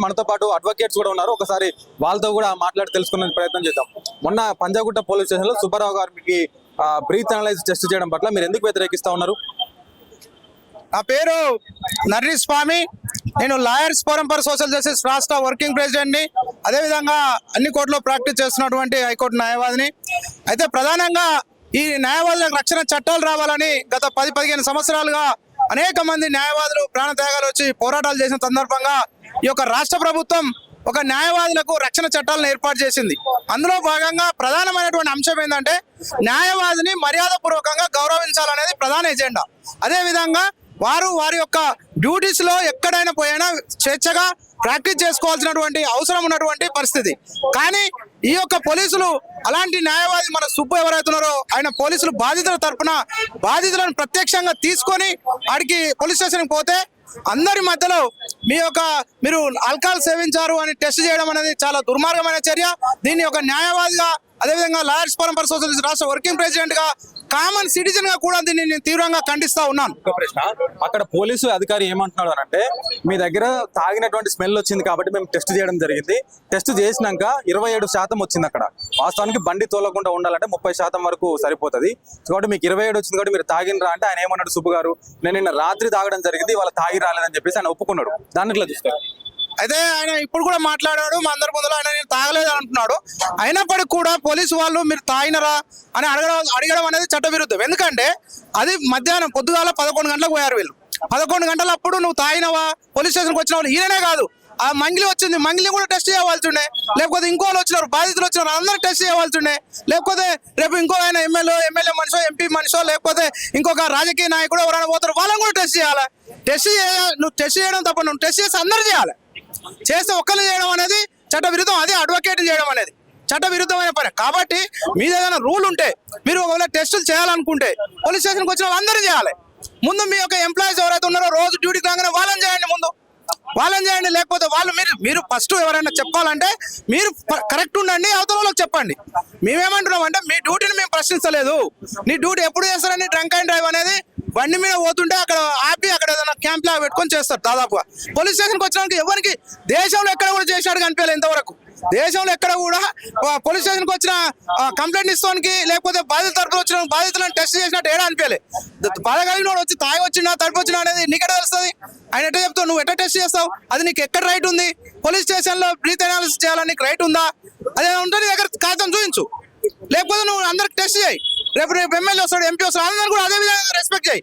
మనతో పాటు అడ్వకేట్స్ కూడా ఉన్నారు. ఒకసారి వాళ్ళతో కూడా మాట్లాడి తెలుసుకునే ప్రయత్నం చేద్దాం. మొన్న పంజాగుట్ట పోలీస్ స్టేషన్ లో సుబ్బారావు గారికి బ్రీత్ అనలైజ్ టెస్ట్ చేయడం పట్ల మీరు ఎందుకు వ్యతిరేకిస్తా ఉన్నారు? నా పేరు నర్రి స్వామి. నేను lawyers forum for social justice రాష్ట్ర వర్కింగ్ ప్రెసిడెంట్ని, అదేవిధంగా అన్ని కోర్టులో ప్రాక్టీస్ చేస్తున్నటువంటి హైకోర్టు న్యాయవాదిని. అయితే ప్రధానంగా ఈ న్యాయవాదులకు రక్షణ చట్టాలు రావాలని గత 10-15 సంవత్సరాలుగా అనేక మంది న్యాయవాదులు ప్రాణత్యాగాలు వచ్చి పోరాటాలు చేసిన సందర్భంగా ఈ యొక్క రాష్ట్ర ప్రభుత్వం ఒక న్యాయవాదులకు రక్షణ చట్టాలను ఏర్పాటు చేసింది. అందులో భాగంగా ప్రధానమైనటువంటి అంశం ఏంటంటే న్యాయవాదిని మర్యాదపూర్వకంగా గౌరవించాలనేది ప్రధాన ఎజెండా. అదేవిధంగా వారి యొక్క డ్యూటీస్ లో ఎక్కడైనా పోయినా స్వేచ్ఛగా ప్రాక్టీస్ చేసుకోవాల్సినటువంటి అవసరం ఉన్నటువంటి పరిస్థితి. కానీ ఈ యొక్క పోలీసులు అలాంటి న్యాయవాది మన సుబ్బు ఎవరైతున్నారో ఆయన పోలీసులు బాధితుల తరపున బాధితులను ప్రత్యక్షంగా తీసుకొని వాడికి పోలీస్ స్టేషన్కి పోతే అందరి మధ్యలో మీరు ఆల్కహాల్ సేవించారు అని టెస్ట్ చేయడం అనేది చాలా దుర్మార్గమైన చర్య. దీన్ని ఒక న్యాయవాదిగా, అదేవిధంగా lawyers forum for social justice రాష్ట్ర వర్కింగ్ ప్రెసిడెంట్ గా, కామన్ సిటిజన్ గా కూడా దీన్ని నేను తీవ్రంగా ఖండిస్తా ఉన్నాను. ప్రశ్న, అక్కడ పోలీసు అధికారి ఏమంటున్నాడు అంటే మీ దగ్గర తాగినటువంటి స్మెల్ వచ్చింది కాబట్టి మేము టెస్ట్ చేయడం జరిగింది. టెస్ట్ చేసినాక 27% వచ్చింది. అక్కడ వాస్తవానికి బండి తోలకుండా ఉండాలంటే 30% వరకు సరిపోతుంది. కాబట్టి మీకు 27 వచ్చింది కాబట్టి మీరు తాగినరా అంటే ఆయన ఏమన్నాడు, సుబ్బు గారు నేను నిన్న రాత్రి తాగడం జరిగింది, వాళ్ళ తాగి రాలేదని చెప్పేసి ఆయన ఒప్పుకున్నాడు. దాన్ని ఇట్లా చూస్తారు. అయితే ఆయన ఇప్పుడు కూడా మాట్లాడాడు, మా అందరి ముందులో ఆయన నేను తాగలేదు అంటున్నాడు. అయినప్పటికీ కూడా పోలీసు వాళ్ళు మీరు తాగినరా అని అడగడం అనేది చట్టవిరుద్ధం. ఎందుకంటే అది మధ్యాహ్నం పొద్దుగాల 11 గంటలకు పోయారు వీళ్ళు. 11 గంటలప్పుడు నువ్వు తాగినవా, పోలీస్ స్టేషన్కి వచ్చిన వాళ్ళు ఈయననే కాదు, ఆ మంగిలి వచ్చింది, మంగిలి కూడా టెస్ట్ చేయవలసి ఉండే. లేకపోతే ఇంకో వాళ్ళు వచ్చినారు, బాధితులు వచ్చినారు, అందరూ టెస్ట్ చేయవలసి ఉండే. లేకపోతే రేపు ఇంకో ఆయన ఎమ్మెల్యే మనిషో, ఎంపీ మనిషో, లేకపోతే ఇంకొక రాజకీయ నాయకుడు ఎవరైనా పోతారు, వాళ్ళని కూడా టెస్ట్ చేయాలి. నువ్వు టెస్ట్ చేయడం తప్ప, నువ్వు టెస్ట్ చేసి అందరూ చేయాలి. చేస్తే ఒక్కరు చేయడం అనేది చట్ట విరుద్ధం. అదే అడ్వకేట్ చేయడం అనేది చట్ట విరుద్ధమైన పని. కాబట్టి మీద ఏదైనా రూల్ ఉంటే మీరు ఒకవేళ టెస్టులు చేయాలనుకుంటే పోలీస్ స్టేషన్కి వచ్చిన వాళ్ళందరూ చేయాలి. ముందు మీ యొక్క ఎంప్లాయీస్ ఎవరైతే ఉన్నారో రోజు డ్యూటీకి రాగానే వాళ్ళని చేయండి, ముందు వాళ్ళని చేయండి. లేకపోతే మీరు ఫస్ట్ ఎవరైనా చెప్పాలంటే మీరు కరెక్ట్ ఉండండి, అవతల వాళ్ళకి చెప్పండి. మేమేమంటున్నాం అంటే మీ డ్యూటీని మేము ప్రశ్నించలేదు, నీ డ్యూటీ ఎప్పుడు చేస్తారని డ్రంక్ అండ్ డ్రైవ్ అనేది బండి మీద పోతుంటే అక్కడ ఆపి అక్కడ ఏదైనా క్యాంప్ లాగా పెట్టుకొని చేస్తారు. దాదాపుగా పోలీస్ స్టేషన్కి వచ్చినాక ఎవరికి దేశంలో ఎక్కడ కూడా చేసినాడు కనిపించలేదు ఇంతవరకు. దేశంలో ఎక్కడ కూడా పోలీస్ స్టేషన్కి వచ్చిన కంప్లైంట్ ఇస్తానికి, లేకపోతే బాధితుల తరపున వచ్చిన బాధితులను టెస్ట్ చేసినట్టు ఏడా అనిపించలే. బాధ కలిగిన వాడు వచ్చి తాగి వచ్చినా తడిపి వచ్చినా అనేది నీకెట తెలుస్తుంది? ఆయన ఎట్లా చెప్తావు, నువ్వు ఎట్లా టెస్ట్ చేస్తావు? అది నీకు ఎక్కడ రైట్ ఉంది? పోలీస్ స్టేషన్లో బ్రీత్ అనాలిసిస్ చేయాలని నీకు రైట్ ఉందా? అదే ఉంటే నీ దగ్గర కాగితం చూపించు. లేకపోతే నువ్వు అందరికి టెస్ట్ చేయి. రేపు ఎమ్మెల్యే వస్తాడు, ఎంపీ వస్తాడు, అందరూ కూడా అదే విధంగా రెస్పెక్ట్ చేయి.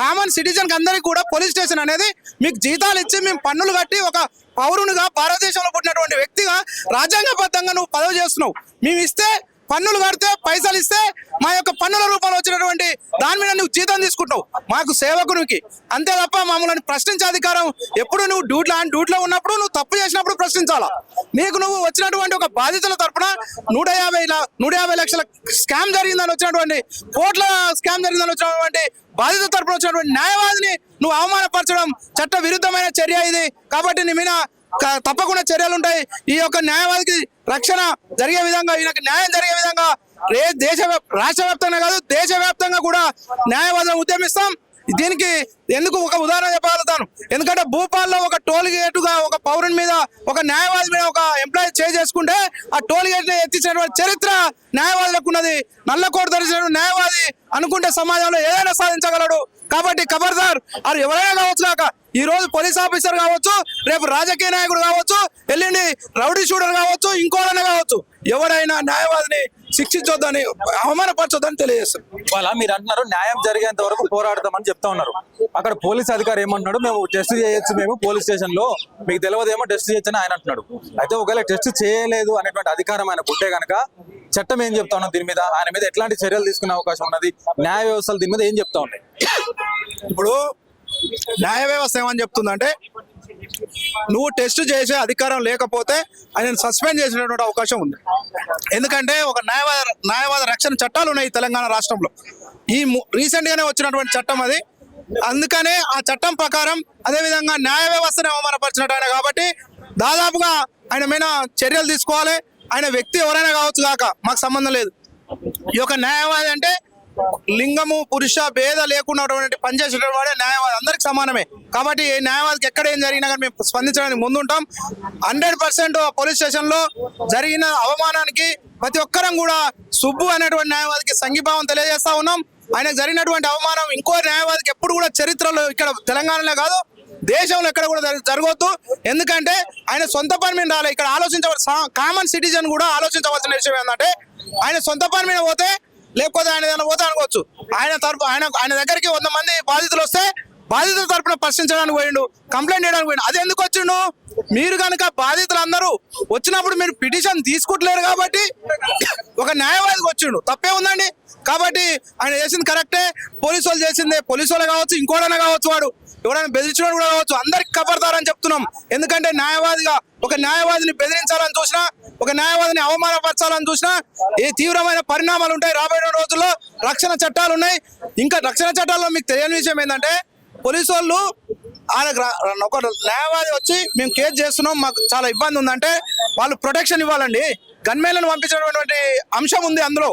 కామన్ సిటిజన్ అందరికీ కూడా పోలీస్ స్టేషన్ అనేది మీకు జీతాలు ఇచ్చి మేము పన్నులు కట్టి ఒక పౌరునిగా భారతదేశంలో పుట్టినటువంటి వ్యక్తిగా రాజ్యాంగబద్ధంగా నువ్వు పదవి చేస్తున్నావు. మేము ఇస్తే పన్నులు కడితే పైసలు ఇస్తే మా యొక్క పన్నుల రూపంలో వచ్చినటువంటి దాని మీద నువ్వు జీతం తీసుకుంటావు మాకు సేవకునికి. అంతే తప్ప మమ్మల్ని ప్రశ్నించే అధికారం ఎప్పుడు నువ్వు డ్యూటీలో ఉన్నప్పుడు నువ్వు తప్పు చేసినప్పుడు ప్రశ్నించాలా. నువ్వు వచ్చినటువంటి ఒక బాధితుల తరపున 150 లక్షల స్కామ్ జరిగిందని వచ్చినటువంటి కోట్ల స్కామ్ జరిగిందని వచ్చినటువంటి బాధితుల తరపున వచ్చినటువంటి న్యాయవాదిని నువ్వు అవమానపరచడం చట్ట విరుద్ధమైన చర్య ఇది. కాబట్టి నీ మీద తప్పకుండా చర్యలు ఉంటాయి. ఈ యొక్క న్యాయవాదికి రక్షణ జరిగే విధంగా, ఈయనకి న్యాయం జరిగే విధంగా రాష్ట్ర వ్యాప్తంగా కాదు దేశవ్యాప్తంగా కూడా న్యాయవాదులను ఉద్యమిస్తాం. దీనికి ఎందుకు ఒక ఉదాహరణ చెప్పగలుగుతాను. ఎందుకంటే భూపాల్లో ఒక టోల్ గేటుగా ఒక పౌరుని మీద ఒక న్యాయవాది మీద ఒక ఎంప్లాయీ చేసుకుంటే ఆ టోల్ గేట్ ని ఎత్తించినటువంటి చరిత్ర న్యాయవాదులకు ఉన్నది. నల్లకోట ధరించిన న్యాయవాది అనుకుంటే సమాజంలో ఏదైనా సాధించగలడు. కాబట్టి ఖబర్దార్, అది ఎవరైనా కావచ్చు కాక, ఈ రోజు పోలీస్ ఆఫీసర్ కావచ్చు, రేపు రాజకీయ నాయకుడు కావచ్చు, ఎల్లుండి రౌడీ షూటర్ కావచ్చు, ఇంకోడైనా కావచ్చు, ఎవరైనా న్యాయవాదిని శిక్షించొద్దని, అవమానపరచొద్దని తెలియజేస్తారు. వాళ్ళ మీరు అంటున్నారు న్యాయం జరిగేంత వరకు పోరాడతామని చెప్తా ఉన్నారు. అక్కడ పోలీస్ అధికారి ఏమంటున్నాడు, మేము టెస్ట్ చేయొచ్చు, మేము పోలీస్ స్టేషన్ లో మీకు తెలియదేమో టెస్ట్ చేయొచ్చు అని ఆయన అంటున్నాడు. అయితే ఒకవేళ టెస్ట్ చేయలేదు అనేటువంటి అధికారం ఆయనకు ఉంటే కనుక చట్టం ఏం చెప్తా ఉన్నాం దీని మీద, ఆయన మీద ఎట్లాంటి చర్యలు తీసుకునే అవకాశం ఉన్నది, న్యాయ వ్యవస్థలు దీని మీద ఏం చెప్తా ఉన్నాయి? ఇప్పుడు న్యాయ వ్యవస్థ ఏమని చెప్తుందంటే నువ్వు టెస్ట్ చేసే అధికారం లేకపోతే ఆయన సస్పెండ్ చేసినటువంటి అవకాశం ఉంది. ఎందుకంటే ఒక న్యాయవాద రక్షణ చట్టాలు ఉన్నాయి తెలంగాణ రాష్ట్రంలో. ఈ రీసెంట్ గానే వచ్చినటువంటి చట్టం అది. అందుకనే ఆ చట్టం ప్రకారం అదేవిధంగా న్యాయ వ్యవస్థని అవమానపరిచినట్టు ఆయన. కాబట్టి దాదాపుగా ఆయన మీద చర్యలు తీసుకోవాలి. ఆయన వ్యక్తి ఎవరైనా కావచ్చు కాక మాకు సంబంధం లేదు. ఈ యొక్క న్యాయవాది అంటే లింగము పురుష భేద లేకుండా పనిచేసేటువంటి వాడే న్యాయవాది, అందరికి సమానమే. కాబట్టి ఈ న్యాయవాదికి ఎక్కడ ఏం జరిగినా కానీ మేము స్పందించడానికి ముందుంటాం. 100% పోలీస్ స్టేషన్ లో జరిగిన అవమానానికి ప్రతి ఒక్కరం కూడా సుబ్బు అనేటువంటి న్యాయవాదికి సంఘీభావం తెలియజేస్తా ఉన్నాం. ఆయనకు జరిగినటువంటి అవమానం ఇంకో న్యాయవాదికి ఎప్పుడు కూడా చరిత్రలో ఇక్కడ తెలంగాణలో కాదు దేశంలో ఎక్కడ కూడా జరగవద్దు. ఎందుకంటే ఆయన సొంత పని మీద రాలే. ఇక్కడ ఆలోచించవలసిన కామన్ సిటిజన్ కూడా ఆలోచించవలసిన విషయం ఏంటంటే ఆయన సొంత పని మీద పోతే లేకపోతే ఆయన ఏదైనా పోతే అనుకోవచ్చు. ఆయన దగ్గరికి 100 మంది బాధితులు వస్తే బాధితుల తరపున ప్రశ్నించడానికి పోయిండు, కంప్లైంట్ చేయడానికి పోయిండు. అది ఎందుకు వచ్చిండు? మీరు కనుక బాధితులందరూ వచ్చినప్పుడు మీరు పిటిషన్ తీసుకుంటలేరు కాబట్టి ఒక న్యాయవాదికి వచ్చిండు, తప్పే ఉందండి. కాబట్టి ఆయన చేసింది కరెక్టే. పోలీసు వాళ్ళు చేసిందే, పోలీసు వాళ్ళు కావచ్చు, ఇంకోడైనా కావచ్చు, వాడు ఎవరైనా బెదిరించడం కూడా కావచ్చు, అందరికి కబర్దారని చెప్తున్నాం. ఎందుకంటే న్యాయవాదిగా ఒక న్యాయవాదిని బెదిరించాలని చూసినా, ఒక న్యాయవాదిని అవమానపరచాలని చూసినా ఏ తీవ్రమైన పరిణామాలు ఉంటాయి. రాబోయే రోజుల్లో రక్షణ చట్టాలు ఉన్నాయి. ఇంకా రక్షణ చట్టాల్లో మీకు తెలియని విషయం ఏంటంటే పోలీసు వాళ్ళు ఒక న్యాయవాది వచ్చి మేము కేసు చేస్తున్నాం, మాకు చాలా ఇబ్బంది ఉందంటే వాళ్ళు ప్రొటెక్షన్ ఇవ్వాలండి. గన్మేన్లను పంపించినటువంటి అంశం ఉంది అందులో.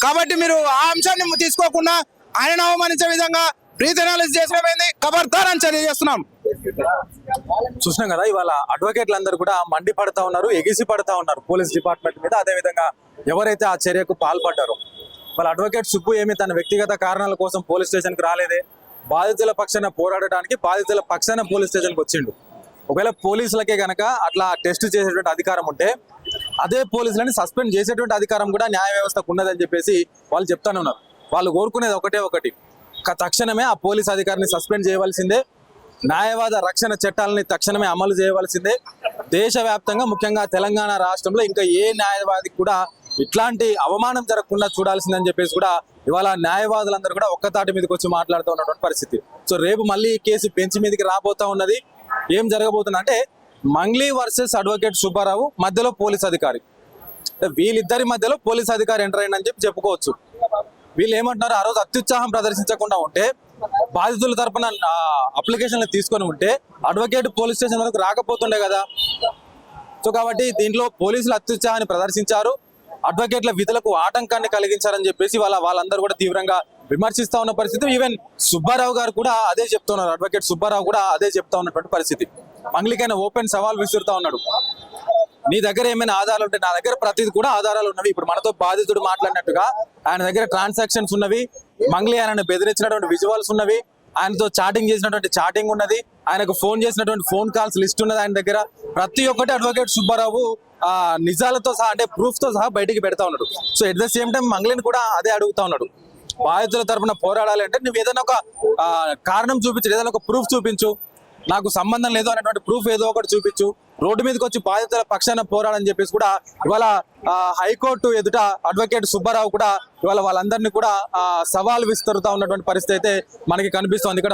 కాబట్టి మీరు ఆ అంశాన్ని తీసుకోకుండా ఆయన అవమానించే విధంగా బ్రీత్ అనాలిసిస్ చేసినమైంది, ఖబర్దార్ అని తెలియజేస్తున్నాం. చూసినాం కదా, ఇవాళ అడ్వకేట్లు అందరూ కూడా మండి పడతా ఉన్నారు, ఎగిసి పడతా ఉన్నారు పోలీస్ డిపార్ట్మెంట్ మీద. అదే విధంగా ఎవరైతే ఆ చర్యకు పాల్పడ్డారో వాళ్ళ అడ్వకేట్ సుబ్బు ఏమి తన వ్యక్తిగత కారణాల కోసం పోలీస్ స్టేషన్కి రాలేదే, బాధితుల పక్షాన పోరాడడానికి బాధితుల పక్షాన పోలీస్ స్టేషన్కి వచ్చిండు. ఒకవేళ పోలీసులకే గనక అట్లా టెస్ట్ చేసేటువంటి అధికారం ఉంటే అదే పోలీసులని సస్పెండ్ చేసేటువంటి అధికారం కూడా న్యాయ వ్యవస్థకు ఉన్నదని చెప్పేసి వాళ్ళు చెప్తానే ఉన్నారు. వాళ్ళు కోరుకునేది ఒకటి, తక్షణమే ఆ పోలీస్ అధికారిని సస్పెండ్ చేయవలసిందే, న్యాయవాద రక్షణ చట్టాలని తక్షణమే అమలు చేయవలసిందే. దేశవ్యాప్తంగా ముఖ్యంగా తెలంగాణ రాష్ట్రంలో ఇంకా ఏ న్యాయవాదికి కూడా ఇట్లాంటి అవమానం జరగకుండా చూడాల్సిందని చెప్పేసి కూడా ఇవాళ న్యాయవాదులందరూ కూడా ఒక్కతాటి మీదకి వచ్చి మాట్లాడుతూ ఉన్నటువంటి పరిస్థితి. సో రేపు మళ్ళీ ఈ కేసు బెంచ్ మీదకి రాబోతా ఉన్నది. ఏం జరగబోతుంది అంటే మంగ్లీ వర్సెస్ అడ్వకేట్ సుబ్బారావు మధ్యలో పోలీస్ అధికారి, వీళ్ళిద్దరి మధ్యలో పోలీస్ అధికారి ఎంటర్ అయ్యిందని చెప్పి చెప్పుకోవచ్చు. వీళ్ళు ఏమంటున్నారు, ఆ రోజు అత్యుత్సాహం ప్రదర్శించకుండా ఉంటే బాధితుల తరపున అప్లికేషన్లు తీసుకొని ఉంటే అడ్వకేట్ పోలీస్ స్టేషన్ వరకు రాకపోతుండే కదా. సో కాబట్టి దీంట్లో పోలీసులు అత్యుత్సాహాన్ని ప్రదర్శించారు, అడ్వకేట్ల విధులకు ఆటంకాన్ని కలిగించారని చెప్పేసి వాళ్ళందరూ కూడా తీవ్రంగా విమర్శిస్తా ఉన్న పరిస్థితి. ఈవెన్ సుబ్బారావు గారు కూడా అదే చెప్తున్నారు, అడ్వకేట్ సుబ్బారావు కూడా అదే చెప్తా ఉన్నటువంటి పరిస్థితి. మంగ్లీకైనా ఓపెన్ సవాల్ విసురుతా ఉన్నాడు, నీ దగ్గర ఏమైనా ఆధారాలు ఉంటే నా దగ్గర ప్రతిది కూడా ఆధారాలు ఉన్నవి. ఇప్పుడు మనతో బాధితుడు మాట్లాడినట్టుగా ఆయన దగ్గర ట్రాన్సాక్షన్స్ ఉన్నవి, మంగ్లీ ఆయన బెదిరించినటువంటి విజువల్స్ ఉన్నవి, ఆయనతో చాటింగ్ చేసినటువంటి చాటింగ్ ఉన్నది, ఆయనకు ఫోన్ చేసినటువంటి ఫోన్ కాల్స్ లిస్ట్ ఉన్నది ఆయన దగ్గర. ప్రతి ఒక్కటి అడ్వకేట్ సుబ్బారావు నిజాలతో సహా అంటే ప్రూఫ్ తో సహా బయటికి పెడతా ఉన్నాడు. So at the same time మంగ్లీని కూడా అదే అడుగుతా ఉన్నాడు, బాధితుల తరపున పోరాడాలి అంటే నువ్వు ఏదైనా ఒక కారణం చూపించు, ఏదైనా ఒక ప్రూఫ్ చూపించు, నాకు సంబంధం లేదు అనేటువంటి ప్రూఫ్ ఏదో ఒకటి చూపించు, రోడ్డు మీదకి వచ్చి బాధితుల పక్షాన పోరాడని చెప్పేసి కూడా ఇవాళ హైకోర్టు ఎదుట అడ్వకేట్ సుబ్బారావు కూడా ఇవాళ వాళ్ళందరినీ కూడా సవాల్ విస్తరుతా ఉన్నటువంటి పరిస్థితి అయితే మనకి కనిపిస్తోంది ఇక్కడ.